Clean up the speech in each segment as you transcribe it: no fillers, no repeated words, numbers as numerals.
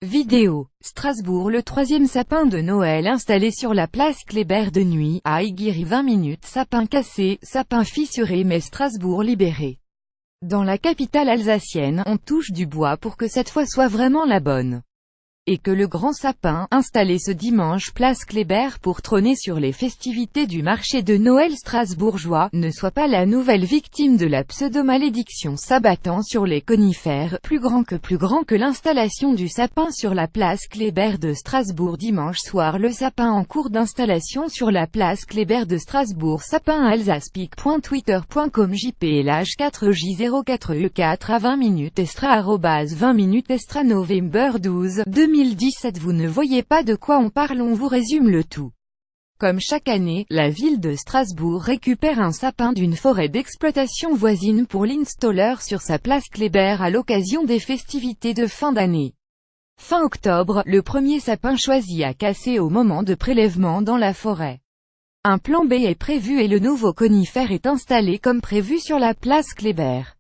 Vidéo. Strasbourg. Le troisième sapin de Noël installé sur la place Kléber de nuit, à Aiguiry. 20 minutes. Sapin cassé, sapin fissuré mais Strasbourg libéré. Dans la capitale alsacienne, on touche du bois pour que cette fois soit vraiment la bonne. Et que le grand sapin, installé ce dimanche place Kléber pour trôner sur les festivités du marché de Noël strasbourgeois, ne soit pas la nouvelle victime de la pseudo-malédiction s'abattant sur les conifères, plus grand que l'installation du sapin sur la place Kléber de Strasbourg dimanche soir. Le sapin en cours d'installation sur la place Kléber de Strasbourg. Sapin alsacepic.twitter.com JPLH4J04E4 à 20 minutes Estra @20 minutes Estra November 12, 2017. Vous ne voyez pas de quoi on parle, on vous résume le tout. Comme chaque année, la ville de Strasbourg récupère un sapin d'une forêt d'exploitation voisine pour l'installer sur sa place Kléber à l'occasion des festivités de fin d'année. Fin octobre, le premier sapin choisi a cassé au moment de prélèvement dans la forêt. Un plan B est prévu et le nouveau conifère est installé comme prévu sur la place Kléber.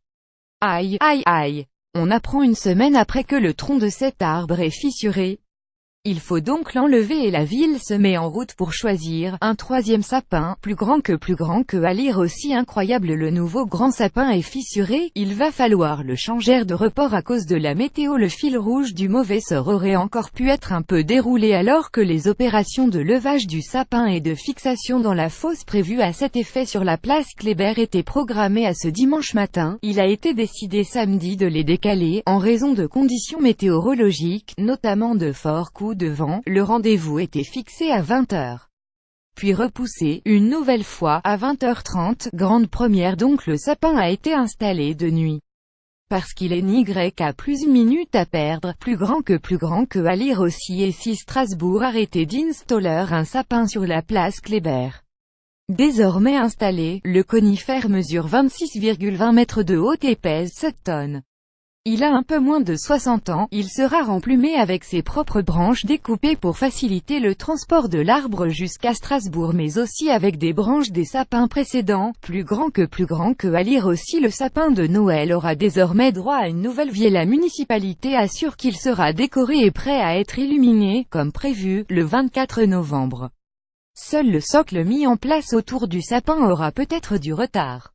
Aïe, aïe, aïe. On apprend une semaine après que le tronc de cet arbre est fissuré. Il faut donc l'enlever et la ville se met en route pour choisir un troisième sapin, plus grand que à lire aussi incroyable. Le nouveau grand sapin est fissuré, il va falloir le changer de report à cause de la météo. Le fil rouge du mauvais sort aurait encore pu être un peu déroulé alors que les opérations de levage du sapin et de fixation dans la fosse prévues à cet effet sur la place Kléber étaient programmées à ce dimanche matin. Il a été décidé samedi de les décaler, en raison de conditions météorologiques, notamment de forts coups de vent. Le rendez-vous était fixé à 20h. Puis repoussé, une nouvelle fois, à 20h30, grande première donc. Le sapin a été installé de nuit. Parce qu'il est à plus une minute à perdre, plus grand que à lire aussi. Et si Strasbourg arrêtait d'installer un sapin sur la place Kléber. Désormais installé, le conifère mesure 26,20 mètres de haut et pèse 7 tonnes. Il a un peu moins de 60 ans, il sera remplumé avec ses propres branches découpées pour faciliter le transport de l'arbre jusqu'à Strasbourg, mais aussi avec des branches des sapins précédents, plus grand que à lire aussi. Le sapin de Noël aura désormais droit à une nouvelle vie. La municipalité assure qu'il sera décoré et prêt à être illuminé, comme prévu, le 24 novembre. Seul le socle mis en place autour du sapin aura peut-être du retard.